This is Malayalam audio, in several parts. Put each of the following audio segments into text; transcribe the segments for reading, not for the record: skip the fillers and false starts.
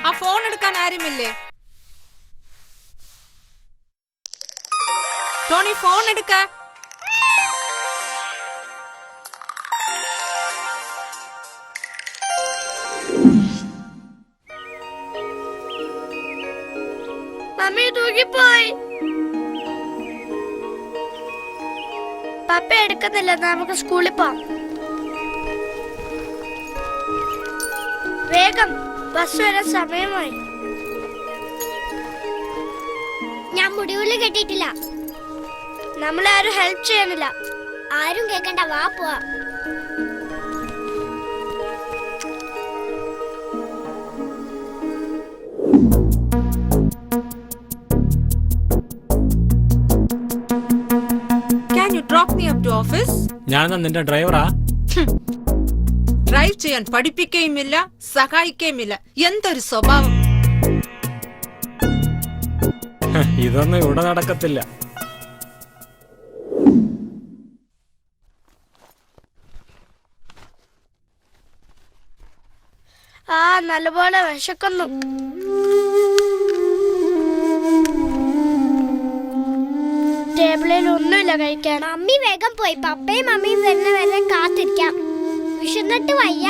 ആ ഫോൺ എടുക്കാൻ ആരുമില്ലേ? ടോണി ഫോൺ എടുക്ക. മമ്മി തൂങ്ങിപ്പോയി. പപ്പ എടുക്കുന്നില്ല, നമുക്ക് സ്കൂളിൽ പോവാം. വേഗം, ബസ് വരാൻ സമയമായി. ഞാൻ മുടിവുള്ളിൽ കെട്ടിയിട്ടില്ല. നമ്മളെ ആരും ഹെൽപ്പ് ചെയ്യാനില്ല. ആരും കേൾക്കണ്ട, വാ പോവാ. Can you drop me up to office? ഞാൻ നിന്റെ ഡ്രൈവറാ. ഡ്രൈവ് ചെയ്യാൻ പഠിപ്പിക്കുകയുമില്ല, സഹായിക്കുകയുമില്ല. എന്തൊരു സ്വഭാവം! ഇതൊന്നും ഇവിടെ നടക്കത്തില്ല. നല്ലപോലെ വിശക്കുന്നു. ടേബിളിൽ ഒന്നുമില്ല കഴിക്കാൻ. മമ്മി വേഗം പോയി. പപ്പയും മമ്മിയും വരുന്ന വരെ കാത്തിരിക്കാം. വിശന്നിട്ട് വയ്യ.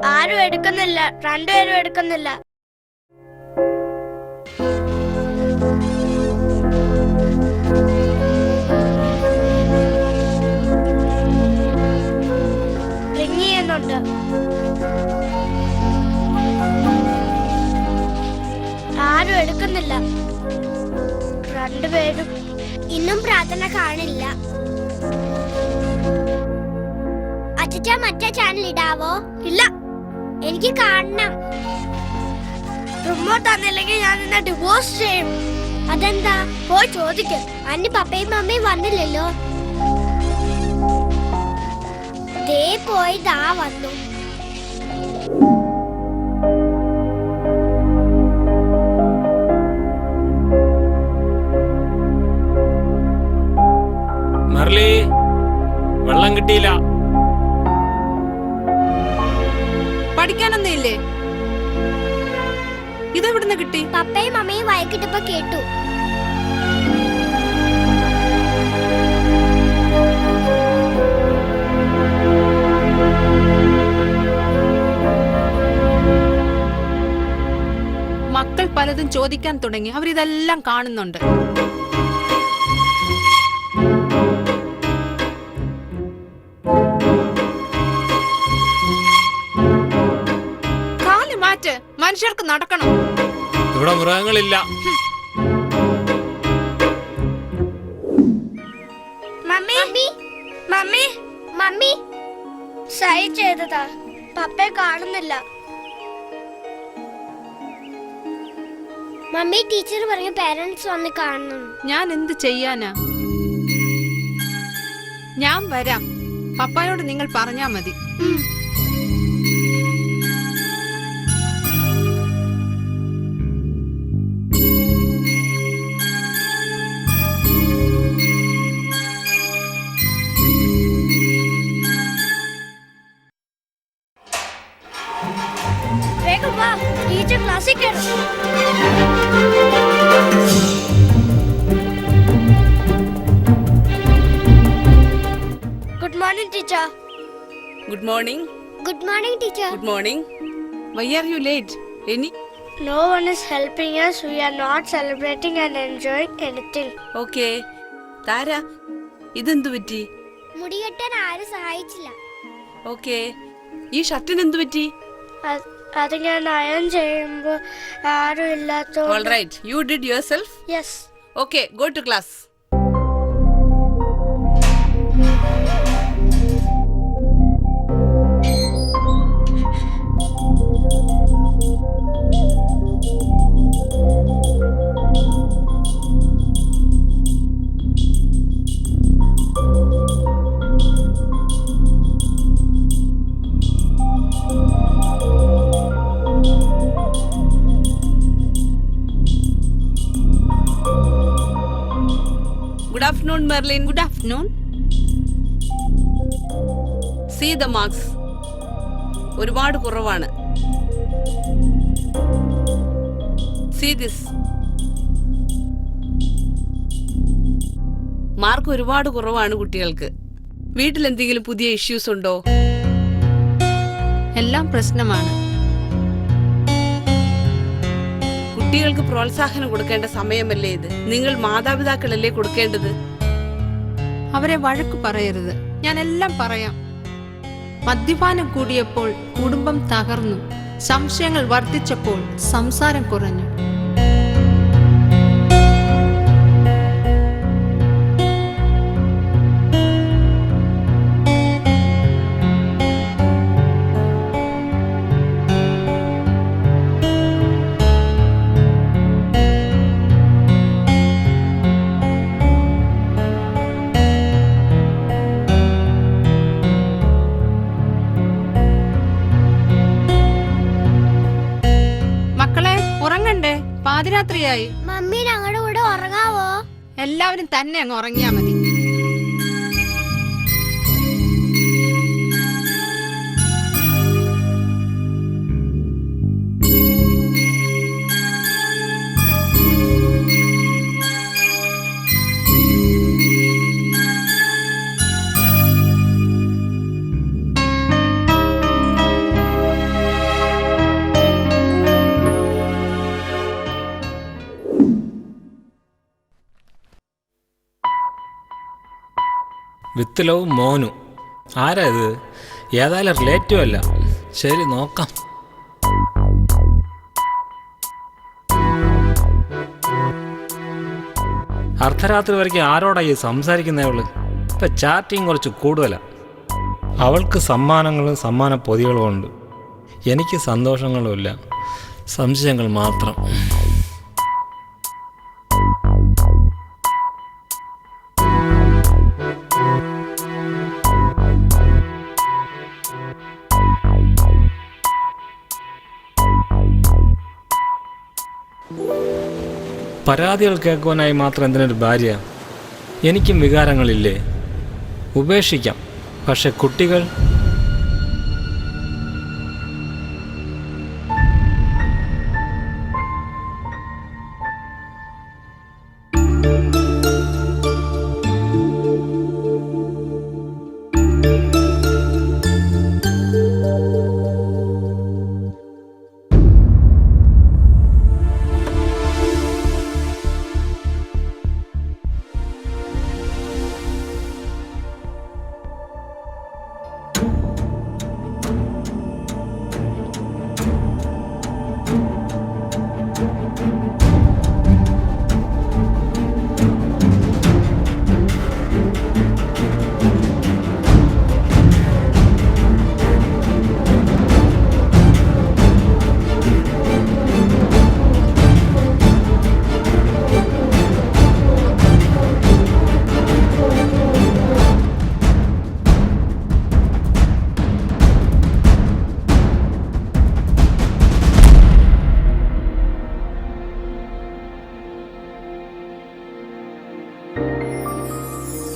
ആരും എടുക്കുന്നില്ല. രണ്ടുപേരും എടുക്കുന്നില്ല. റിങ് ചെയ്യുന്നുണ്ട്. ആരും എടുക്കുന്നില്ല. രണ്ടുപേരും ഇന്നും പ്രാർത്ഥന കാണില്ല. അച്ഛാ, മറ്റേ ചാനൽ ഇടാവോ? ഇല്ല, എനിക്ക് കാണണം. റിമോട്ട് തന്നില്ലെങ്കിൽ ഞാൻ നിന്നെ ഡിവോഴ്സ് ചെയ്യും. അതെന്താ? പോയി ചോദിക്കും. അന്ന് പപ്പയും മമ്മയും വന്നില്ലല്ലോ. ദേ പോയി ദാ വന്നു. മെർലി, വെള്ളം കിട്ടിയില്ല. പഠിക്കാനൊന്നും ഇല്ലേ? ഇതെവിടുന്ന് കിട്ടി? പപ്പയും മമ്മയും വൈകിട്ടപ്പോ കേട്ടു. മക്കൾ പലതും ചോദിക്കാൻ തുടങ്ങി. അവരിതെല്ലാം കാണുന്നുണ്ട്. കാല് മാറ്റ്, മനുഷ്യർക്ക് നടക്കണം. ഇവിടെ മൃഗങ്ങളില്ല. മമ്മി, മമ്മി, മമ്മി, സൈ ചെയ്തതാ. പപ്പയെ കാണുന്നില്ല. മമ്മി, ടീച്ചർ പറഞ്ഞു പേരൻസ് വന്ന് കാണണം. ഞാൻ എന്ത് ചെയ്യാനാ? ഞാൻ വരാം. പപ്പായോട് നിങ്ങൾ പറഞ്ഞാ മതി. വേഗം വാ, ടീച്ചർ ക്ലാസ്സിൽ കയറും. Good morning, teacher. Good morning. Good morning, teacher. Good morning. Why are you late? Any? No one is helping us. We are not celebrating and enjoying anything. Okay. താര, ഇതെന്തു പറ്റി? മുടി കെട്ടാൻ ആരും സഹായിച്ചില്ല. ഓക്കെ. ഈ ഷർട്ടിന് എന്തു പറ്റി? അത് ഞാൻ അയൺ ചെയ്യുമ്പോൾ ആരും ഇല്ലാത്തതുകൊണ്ട്. All right. You did yourself? Yes. Okay. Go to class. afternoon, Merlin. Good afternoon. See the marks. ഒരുപാട് കുറവാണ്. See this. മാർക്ക് ഒരുപാട് കുറവാണ് കുട്ടികൾക്ക്. വീട്ടിൽ എന്തെങ്കിലും പുതിയ ഇഷ്യൂസ് ഉണ്ടോ? എല്ലാം പ്രശ്നമാണ്. കുട്ടികൾക്ക് പ്രോത്സാഹനം കൊടുക്കേണ്ട സമയമല്ലേ ഇത്? നിങ്ങൾ മാതാപിതാക്കളല്ലേ കൊടുക്കേണ്ടത്? അവരെ വഴക്ക് പറയരുത്. ഞാൻ എല്ലാം പറയാം. മദ്യപാനം കൂടിയപ്പോൾ കുടുംബം തകർന്നു. സംശയങ്ങൾ വർദ്ധിച്ചപ്പോൾ സംസാരം കുറഞ്ഞു. ഉറങ്ങണ്ടേ? പാതിരാത്രിയായി. മമ്മി ഞങ്ങളുടെ കൂടെ ഉറങ്ങാവോ? എല്ലാവരും തന്നെ അങ്ങ് ഉറങ്ങിയാ മതി. വിത്ത് ലവ് മോനു. ആരാ ഇത്? ഏതായാലും റിലേറ്റീവ് അല്ല. ശരി, നോക്കാം. അർദ്ധരാത്രി വരയ്ക്ക് ആരോടായി സംസാരിക്കുന്നവള്? ഇപ്പം ചാറ്റിങ് കുറച്ച് കൂടുതലാണ്. അവൾക്ക് സമ്മാനങ്ങളും സമ്മാന പൊതികളും ഉണ്ട്. എനിക്ക് സന്തോഷങ്ങളുമില്ല, സംശയങ്ങൾ മാത്രം. പരാതികൾ കേൾക്കുവാനായി മാത്രം എന്തിനൊരു ഭാര്യ? എനിക്കും വികാരങ്ങളില്ലേ? ഉപേക്ഷിക്കാം. പക്ഷെ കുട്ടികൾ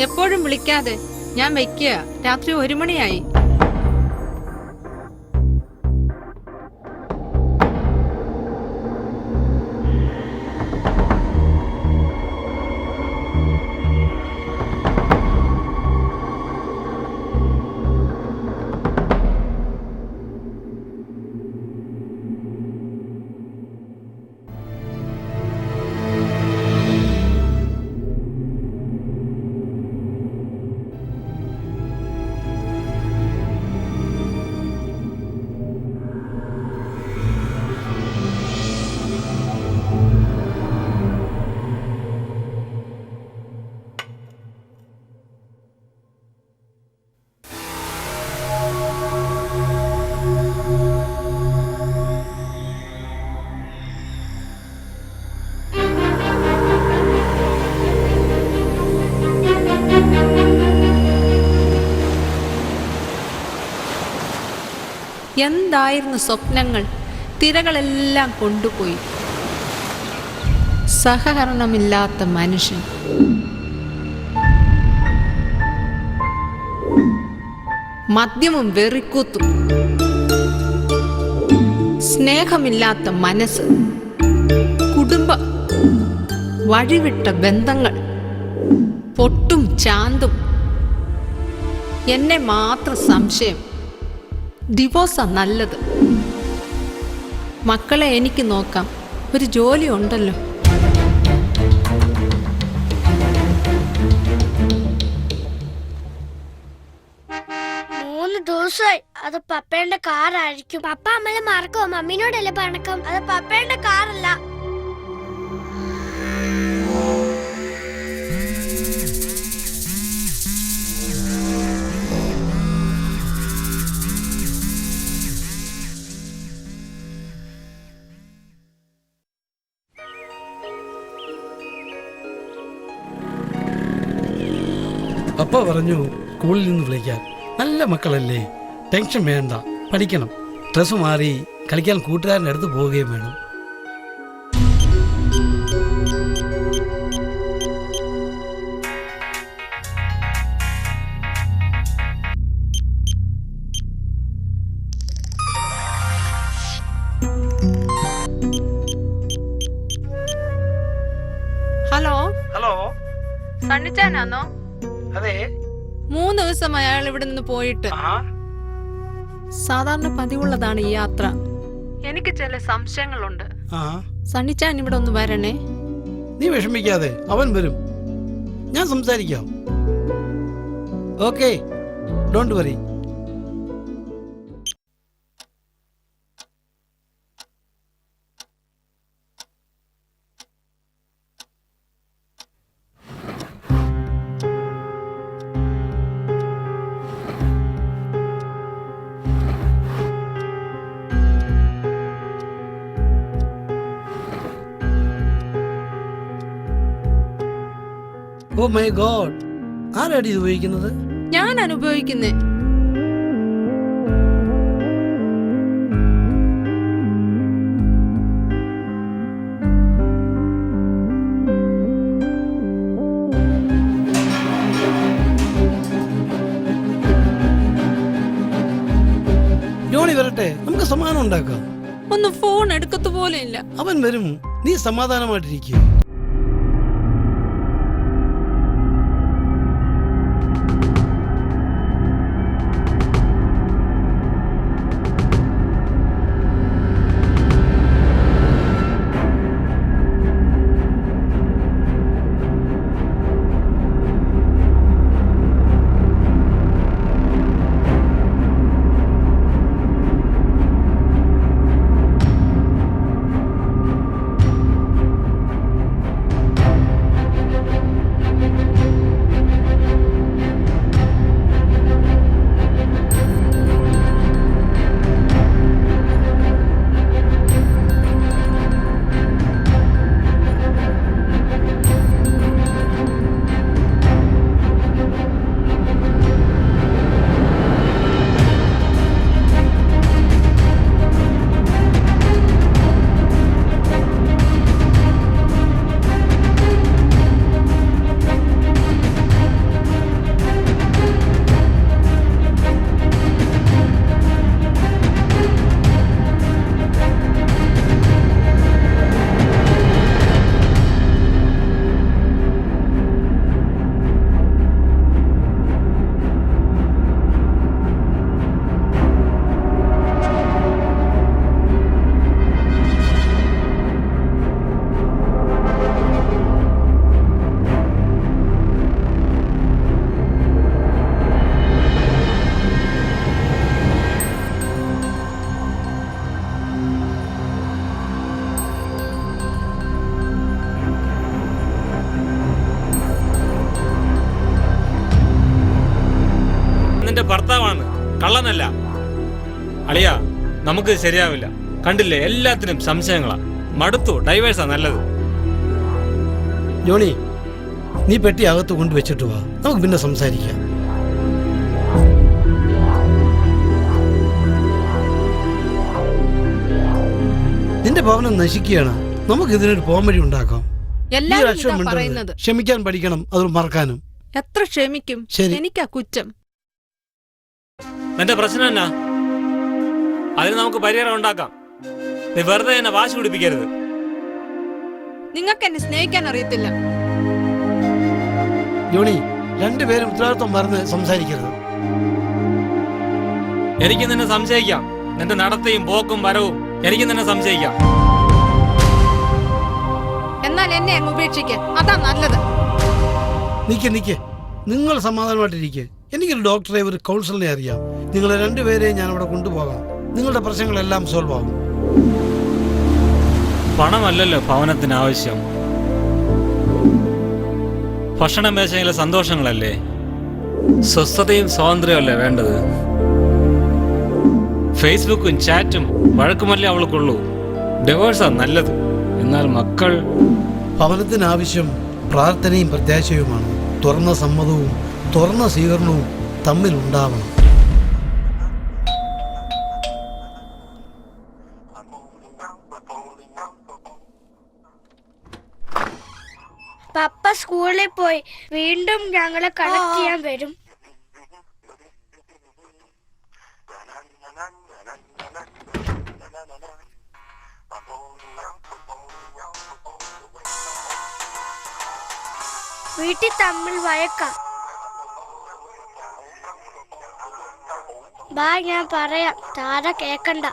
എപ്പോഴും വിളിക്കാതെ ഞാൻ വയ്ക്കുക. രാത്രി 1 മണിയായി. എന്തായിരുന്നു സ്വപ്നങ്ങൾ? തിരകളെല്ലാം കൊണ്ടുപോയി. സഹകരണമില്ലാത്ത മനുഷ്യൻ. മദ്യവും വെറിക്കൂത്തും, സ്നേഹമില്ലാത്ത മനസ്സ്, കുടുംബം, വഴിവിട്ട ബന്ധങ്ങൾ, പൊട്ടും ചാന്തും. എന്നെ മാത്രം സംശയം. ഡിവോഴ്സാ നല്ലത്. മക്കളെ എനിക്ക് നോക്കാം, ഒരു ജോലി ഉണ്ടല്ലോ. ദിവസമായി അത് പപ്പേന്റെ കാറായിരിക്കും. പപ്പ അമ്മലെ മറക്കോ? മമ്മീനോടല്ലേ പണക്കം? അത് പപ്പേന്റെ കാറല്ല. പപ്പ പറഞ്ഞു സ്കൂളിൽ നിന്ന് വിളിക്കാൻ. നല്ല മക്കളല്ലേ, ടെൻഷൻ വേണ്ട, പഠിക്കണം. ഡ്രസ്സ് മാറി കളിക്കാൻ കൂട്ടുകാരൻ്റെ അടുത്ത് പോവുകയും വേണം. ഹലോ ഹലോ, സണ്ണിച്ചാനാന്നോ? അതെ. 3 ദിവസമായി അയാൾ ഇവിടെ നിന്ന് പോയിട്ട്. സാധാരണ പതിവുള്ളതാണ് ഈ യാത്ര. എനിക്ക് ചില സംശയങ്ങളുണ്ട്. സണ്ണിച്ചാൻ ഇവിടെ ഒന്ന് വരണേ. നീ വിഷമിക്കാതെ, അവൻ വരും. ഞാൻ സംസാരിക്കാം. Okay, don't worry. Oh my God, ആരാടി ഇത് ഉപയോഗിക്കുന്നത്? ഞാൻ അനുഭവിക്കുന്നേ. ജോണി വരട്ടെ, നമുക്ക് സമാധാനം ഉണ്ടാക്കാം. ഒന്ന് ഫോൺ എടുക്കത്തു പോലെ ഇല്ല. അവൻ വരും, നീ സമാധാനമായിട്ടിരിക്കുക. ഭർത്താവാണ്, കള്ളനല്ല. അളിയ, നമുക്ക് ശരിയാവില്ല. കണ്ടില്ലേ, എല്ലാത്തിനും സംശയങ്ങളാ. മടുത്തു. ഡൈവേഴ്സാ നല്ലത്. ജോണി, നീ പെട്ടി അകത്ത് കൊണ്ടുവച്ചിട്ട് വാ, നമുക്ക് പിന്നെ സംസാരിക്കാം. നിന്റെ ഭവനം നശിക്കുകയാണ്. നമുക്ക് ഇതിനൊരു പോംവഴി ഉണ്ടാക്കാം. ക്ഷമിക്കാൻ പഠിക്കണം, അത് മറക്കാനും. എത്ര ക്ഷമിക്കും? ശരി. എനിക്കാ കുറ്റം. നിന്റെ പ്രശ്നം എന്നാ? അതിന് നമുക്ക് പരിഹാരം ഉണ്ടാക്കാം. നീ വെറുതെ എന്നെ വാശി പിടിപ്പിക്കരുത്. നിങ്ങൾക്ക് എന്നെ സ്നേഹിക്കാൻ അറിയത്തില്ല. ജോണി, രണ്ടുപേരും ഉത്തരവാദിത്വം മറന്ന് സംസാരിക്കരുത്. എനിക്ക് നിന്നെ സംശയിക്കാം. നിന്റെ നടത്തയും പോക്കും വരവും എനിക്ക് നിന്നെ സംശയിക്കാം. എന്നാൽ എന്നെ അങ്ങ് ഉപേക്ഷിക്കുക, അതാ നല്ലത്. നിക്ക്, നിങ്ങൾ സമാധാനമായിട്ടിരിക്കെ. എനിക്കൊരു ഡോക്ടറെ, ഒരു കൗൺസിലറിനെ അറിയാം. നിങ്ങളെ രണ്ടുപേരെയും ഞാൻ അവിടെ കൊണ്ടുപോകാം. നിങ്ങളുടെ പ്രശ്നങ്ങളെല്ലാം സോൾവ് ആകും. പണമല്ലല്ലോ ഭവനത്തിന് ആവശ്യം, ഭക്ഷണ മേശയിലെ സന്തോഷങ്ങളല്ലേ, സ്വസ്ഥതയും സ്വാതന്ത്ര്യമല്ലേ വേണ്ടത്. ഫേസ്ബുക്കും ചാറ്റും വഴക്കുമല്ലേ അവൾക്കുള്ളൂ. ഡിവോഴ്സാ നല്ലത്. എന്നാൽ മക്കൾ, ഭവനത്തിന് ആവശ്യം പ്രാർത്ഥനയും പ്രത്യാശയുമാണ്. തുറന്ന സമ്മതവും തുറന്ന സ്വീകരണവും തമ്മിലുണ്ടാവണം. പപ്പ സ്കൂളിൽ പോയി. വീണ്ടും ഞങ്ങളെ കളക്ട് ചെയ്യാൻ വരും. വീട്ടിൽ തമ്മിൽ വഴക്കാം. ബാ, ഞാൻ പറയാം. താര കേക്കണ്ട.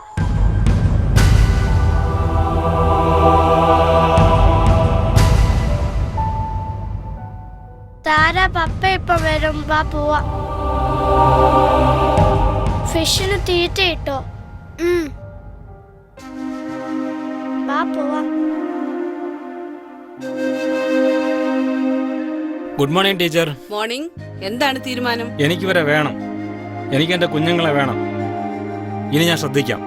താര, പപ്പ ഇപ്പൊ വരും. ബാ പോവാ. ഫിഷിന് തീറ്റ ഇട്ടോ? ബാ പോവാ. Good morning teacher. മോർണിംഗ്. എന്താണ് തീരുമാനം? എനിക്ക് ഇവരെ വേണം. എനിക്ക് എൻ്റെ കുഞ്ഞുങ്ങളെ വേണം. ഇനി ഞാൻ ശ്രദ്ധിക്കാം.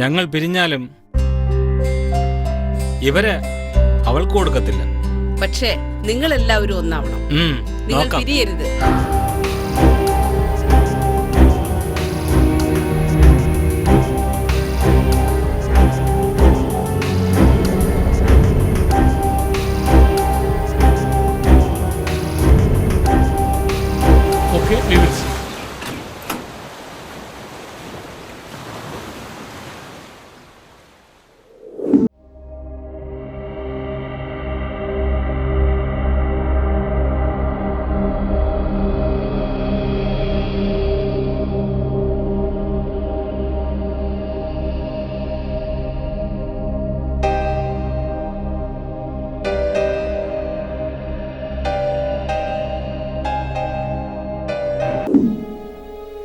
ഞങ്ങൾ പിരിഞ്ഞാലും ഇവരെ അവൾക്ക് കൊടുക്കത്തില്ല. പക്ഷേ നിങ്ങൾ എല്ലാവരും ഒന്നാവണം. നിങ്ങൾ നോക്കാം. പിരിയരുത്. Okay, we will see.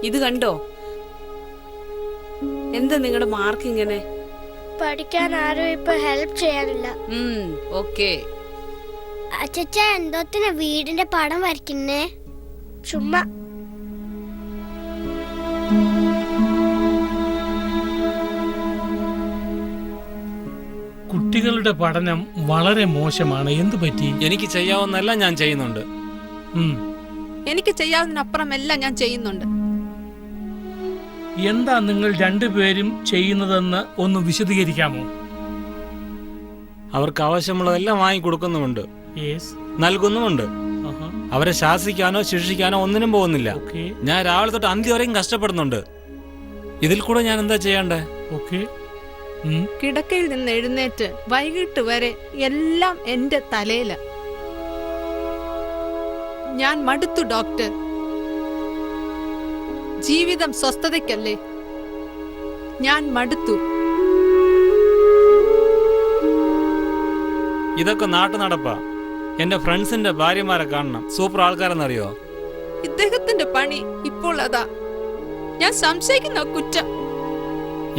ഇത് കണ്ടോ? എന്താ നിങ്ങളുടെ മാർക്ക് ഇങ്ങനെ? പഠിക്കാൻ ആരും ഇപ്പൊ ഹെൽപ്പ് ചെയ്യാനില്ല. ഓക്കെ. അച്ഛച്ച, എന്തോത്തിന് വീടിന്റെ പടം വരയ്ക്കുന്നേ? ചുമ്മാ. കുട്ടികളുടെ പഠനം വളരെ മോശമാണ്. എന്തു പറ്റി? എനിക്ക് ചെയ്യാവുന്നതെല്ലാം ഞാൻ ചെയ്യുന്നുണ്ട്. എനിക്ക് ചെയ്യാവുന്നതിനപ്പുറം എല്ലാം ഞാൻ ചെയ്യുന്നുണ്ട്. എന്താ നിങ്ങൾ രണ്ടുപേരും ചെയ്യുന്നതെന്ന് ഒന്ന് വിശദീകരിക്കാമോ? അവർക്ക് ആവശ്യമുള്ളതെല്ലാം വാങ്ങിക്കൊടുക്കുന്നുമുണ്ട്, നൽകുന്നുമുണ്ട്. അവരെ ശാസിക്കാനോ ശിക്ഷിക്കാനോ ഒന്നിനും പോകുന്നില്ല. ഞാൻ രാവിലെ തൊട്ട് അന്ത്യം വരെയും കഷ്ടപ്പെടുന്നുണ്ട്. ഇതിൽ കൂടെ ഞാൻ എന്താ ചെയ്യണ്ടേ? കിടക്കയിൽ നിന്ന് എഴുന്നേറ്റ് വൈകിട്ട് വരെ എല്ലാം എന്റെ തലയില. ഞാൻ മടുത്തു ഡോക്ടർ. ജീവിതം സ്വസ്ഥതയ്ക്കല്ലേ? ഞാൻ മടുത്തു. ഇതൊക്കെ നാട്ടു നടപ്പാ. എന്റെ ഫ്രണ്ട്സിന്റെ ഭാര്യമാരെ കാണണം. സൂപ്പർ ആൾക്കാരെന്നറിയോ? ഇദ്ദേഹത്തിന്റെ പണി ഇപ്പോൾ അതാ. ഞാൻ സംശയിക്കുന്ന കുറ്റം.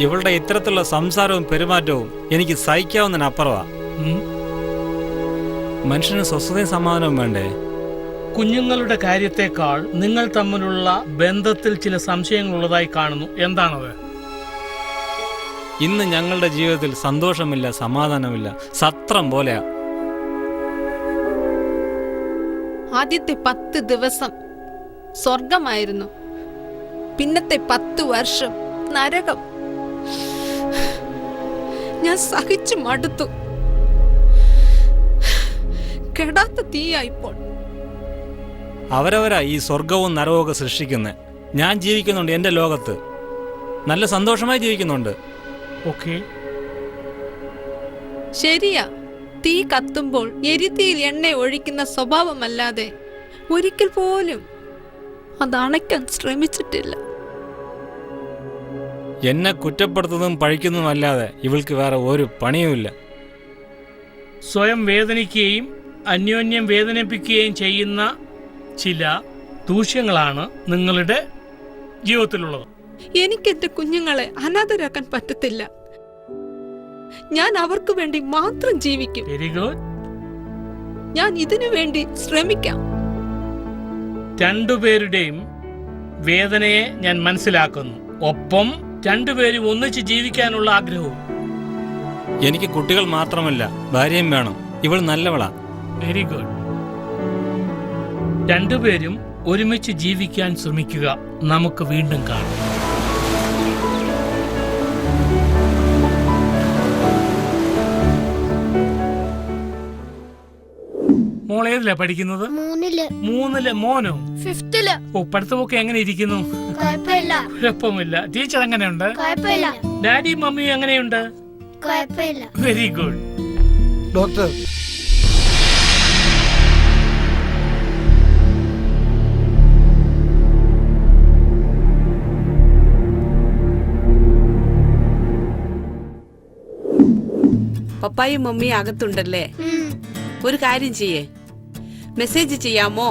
ഇവളുടെ ഇത്തരത്തിലുള്ള സംസാരവും പെരുമാറ്റവും എനിക്ക് സഹിക്കാവുന്നതിനപ്പുറവാ. മനുഷ്യന് സ്വസ്ഥതയും സമാധാനവും വേണ്ടേ? കുഞ്ഞുങ്ങളുടെ കാര്യത്തെക്കാൾ നിങ്ങൾ തമ്മിലുള്ള ബന്ധത്തിൽ ചില സംശയങ്ങളുള്ളതായി കാണുന്നു. എന്താണത്? ഇന്ന് ഞങ്ങളുടെ ജീവിതത്തിൽ സന്തോഷമില്ല, സമാധാനമില്ല, സത്രം പോലെയാ. ആദ്യത്തെ 10 ദിവസം സ്വർഗമായിരുന്നു. പിന്നത്തെ 10 വർഷം നരകം. ഞാൻ സഹിച്ചു മടുത്തു. കെടാത്ത തീയാ ഇപ്പോൾ. അവരവരാ ഈ സ്വർഗവും നരകവും സൃഷ്ടിക്കുന്നത്. ഞാൻ ജീവിക്കുന്നുണ്ട് എൻ്റെ ലോകത്ത്, നല്ല സന്തോഷമായി ജീവിക്കുന്നുണ്ട്. ഓക്കെ. ശരിയാ, തീ കത്തുമ്പോൾ എരിതീയിൽ എണ്ണ ഒഴിക്കുന്ന സ്വഭാവമല്ലാതെ ഒരിക്കൽ പോലും അത് അണയ്ക്കാൻ ശ്രമിച്ചിട്ടില്ല. എന്നെ കുറ്റപ്പെടുത്തുന്നതും പഴിക്കുന്നതുമല്ലാതെ ഇവൾക്ക് വേറെ ഒരു പണിയുമില്ല. സ്വയം വേദനിക്കുകയും അന്യോന്യം വേദനിപ്പിക്കുകയും ചെയ്യുന്ന ചില ദൂഷ്യങ്ങളാണ് നിങ്ങളുടെ ജീവിതത്തിലുള്ളത്. എനിക്ക് എന്റെ കുഞ്ഞുങ്ങളെ അനാഥരാക്കാൻ പറ്റത്തില്ല. ഞാൻ അവർക്ക് വേണ്ടി മാത്രം ജീവിക്കും. Very good. ഞാൻ ഇതിനു വേണ്ടി ശ്രമിക്കാം. രണ്ടുപേരുടെയും വേദനയെ ഞാൻ മനസ്സിലാക്കുന്നു. ഒപ്പം രണ്ടുപേരും ഒന്നിച്ച് ജീവിക്കാനുള്ള ആഗ്രഹവും. എനിക്ക് കുട്ടികൾ മാത്രമല്ല, ഭാര്യയും വേണം. ഇവൾ നല്ലവളാ. Very good. രണ്ടുപേരും ഒരുമിച്ച് ജീവിക്കാൻ ശ്രമിക്കുക. നമുക്ക് വീണ്ടും കാണാം. മോൾ ഏതിലാ പഠിക്കുന്നത്? 3-ല്. 3-ല്. മോനോ? 5th-ല്. ഓ, പഠിത്തമൊക്കെ എങ്ങനെ ഇരിക്കുന്നു? കുഴപ്പമില്ല. കുഴപ്പമില്ല. ടീച്ചർ എങ്ങനെയുണ്ട്? കുഴപ്പമില്ല. ഡാഡിയും മമ്മിയും എങ്ങനെയുണ്ട്? കുഴപ്പമില്ല. Very good. ഡോക്ടർ, പപ്പായും മമ്മിയും അകത്തുണ്ടല്ലേ? ഒരു കാര്യം ചെയ്യേ, മെസ്സേജ് ചെയ്യാമോ?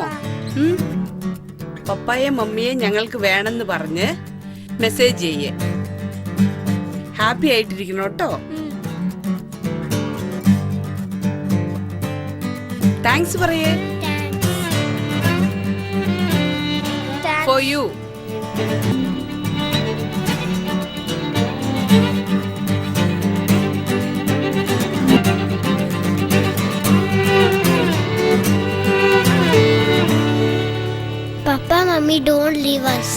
പപ്പായെ മമ്മിയെ ഞങ്ങൾക്ക് വേണമെന്ന് പറഞ്ഞ് മെസ്സേജ് ചെയ്യേ. ഹാപ്പി ആയിട്ടിരിക്കണം കേട്ടോ. താങ്ക്സ് പറയേ. For you. Papa, Mummy, don't leave us.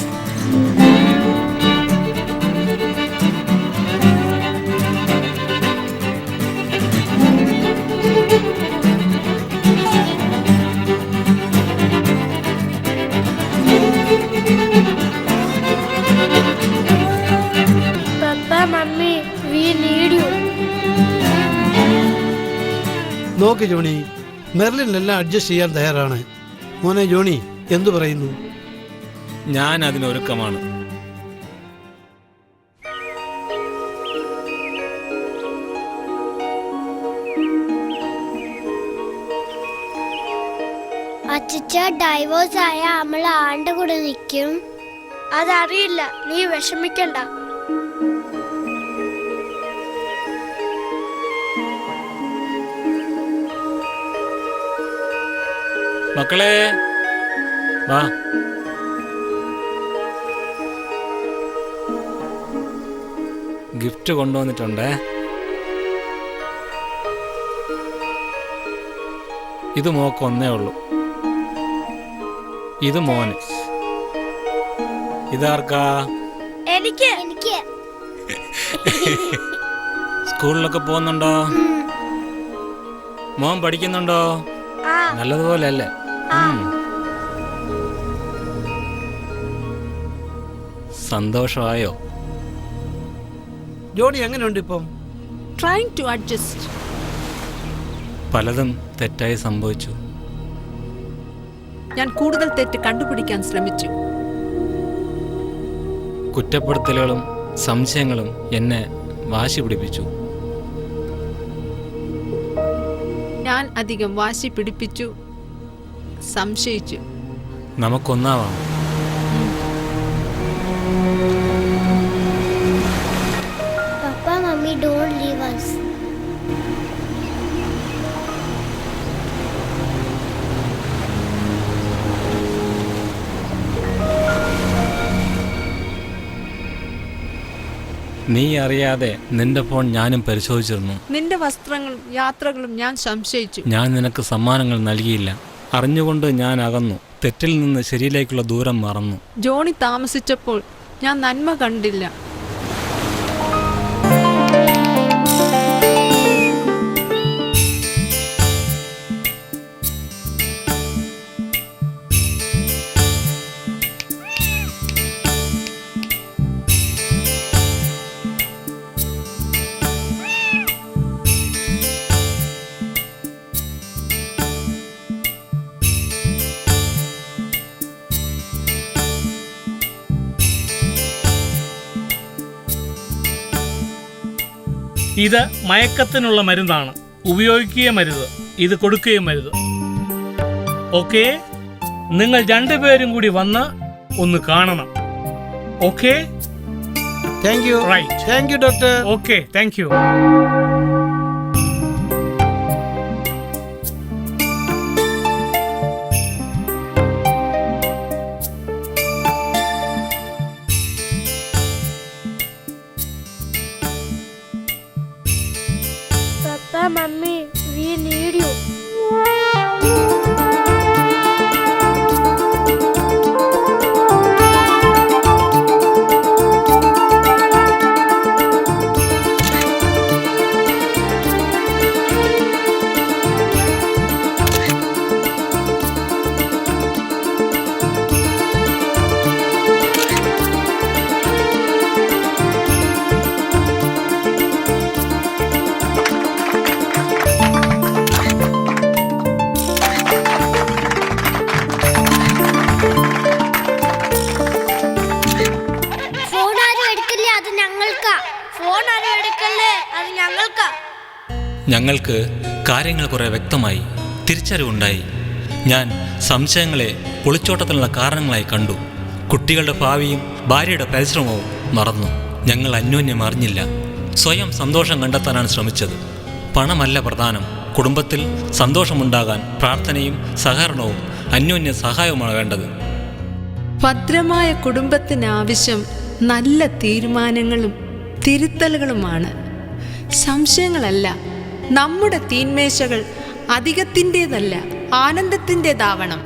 Papa, Mummy, we need you. നോക്ക് ജോണി, മെർലിനെല്ലാം അഡ്ജസ്റ്റ് ചെയ്യാൻ തയ്യാറാണ്. മോനെ ജോണി, എന്തു പറയുന്നു? ഞാൻ അതിനൊരുക്കമാണ്. അച്ഛ ഡൈവോഴ്സ് ആയ നമ്മളെ ആണ്ട് കൂടെ നിൽക്കും. അതറിയില്ല, നീ വിഷമിക്കണ്ട. മക്കളെ വാ. ഗിഫ്റ്റ് കൊണ്ടുവന്നിട്ടുണ്ടേ. ഇത് മോക്ക് ഒന്നേ ഉള്ളൂ. ഇത് മോന്. ഇതാർക്കാ? എനിക്ക്. സ്കൂളിലൊക്കെ പോകുന്നുണ്ടോ? മോൻ പഠിക്കുന്നുണ്ടോ? നല്ലതുപോലെ അല്ലേ? സന്തോഷമായോ? ജോണി എങ്ങനെയുണ്ട് ഇപ്പം? Trying to adjust. പലതും തെറ്റായി സംഭവിച്ചു. ഞാൻ കൂടുതൽ തെറ്റ് കണ്ടുപിടിക്കാൻ ശ്രമിച്ചു. കുറ്റപ്പെടുത്തലുകളും സംശയങ്ങളും എന്നെ വാശി പിടിപ്പിച്ചു. ഞാൻ അധികം വാശി പിടിപ്പിച്ചു, സംശയിച്ചു. നമുക്കൊന്നാവാം. Papa, Mummy, don't leave us. നീ അറിയാതെ നിന്റെ ഫോൺ ഞാനും പരിശോധിച്ചിരുന്നു. നിന്റെ വസ്ത്രങ്ങളും യാത്രകളും ഞാൻ സംശയിച്ചു. ഞാൻ നിനക്ക് സമ്മാനങ്ങൾ നൽകിയില്ല. അറിഞ്ഞുകൊണ്ട് ഞാൻ അകന്നു. തെറ്റിൽ നിന്ന് ശരിയിലേക്കുള്ള ദൂരം മറന്നു. ജോണി താമസിച്ചപ്പോൾ ഞാൻ നന്മ കണ്ടില്ല. ഇത് മയക്കത്തിനുള്ള മരുന്നാണ്. ഉപയോഗിക്കുകയും അരുത്, ഇത് കൊടുക്കുകയും അരുത്. ഓക്കെ? നിങ്ങൾ രണ്ടുപേരും കൂടി വന്ന് ഒന്ന് കാണണം. Okay? Thank you. Right. Thank you doctor. Okay, thank you. Papa mummy we need you. Phone ആരും എടുക്കില്ലേ, അത് ഞങ്ങൾക്കാ. ഫോൺ ആരും എടുക്കല്ലേ, അത് ഞങ്ങൾക്കാ. ഞങ്ങൾക്ക് കാര്യങ്ങൾ കുറെ വ്യക്തമായി, തിരിച്ചറിവുണ്ടായി. ഞാൻ സംശയങ്ങളെ ഒളിച്ചോട്ടത്തിനുള്ള കാരണങ്ങളായി കണ്ടു. കുട്ടികളുടെ ഭാവിയും ഭാര്യയുടെ പരിശ്രമവും മറന്നു. ഞങ്ങൾ അന്യോന്യം അറിഞ്ഞില്ല. സ്വയം സന്തോഷം കണ്ടെത്താനാണ് ശ്രമിച്ചത്. പണമല്ല പ്രധാനം. കുടുംബത്തിൽ സന്തോഷമുണ്ടാകാൻ പ്രാർത്ഥനയും സഹകരണവും അന്യോന്യ സഹായവുമാണ് വേണ്ടത്. ഭദ്രമായ കുടുംബത്തിനാവശ്യം നല്ല തീരുമാനങ്ങളും തിരുത്തലുകളുമാണ്, സംശയങ്ങളല്ല. നമ്മുടെ തീന്മേശകൾ അധികത്തിൻ്റെതല്ല, ആനന്ദത്തിൻ്റെതാവണം.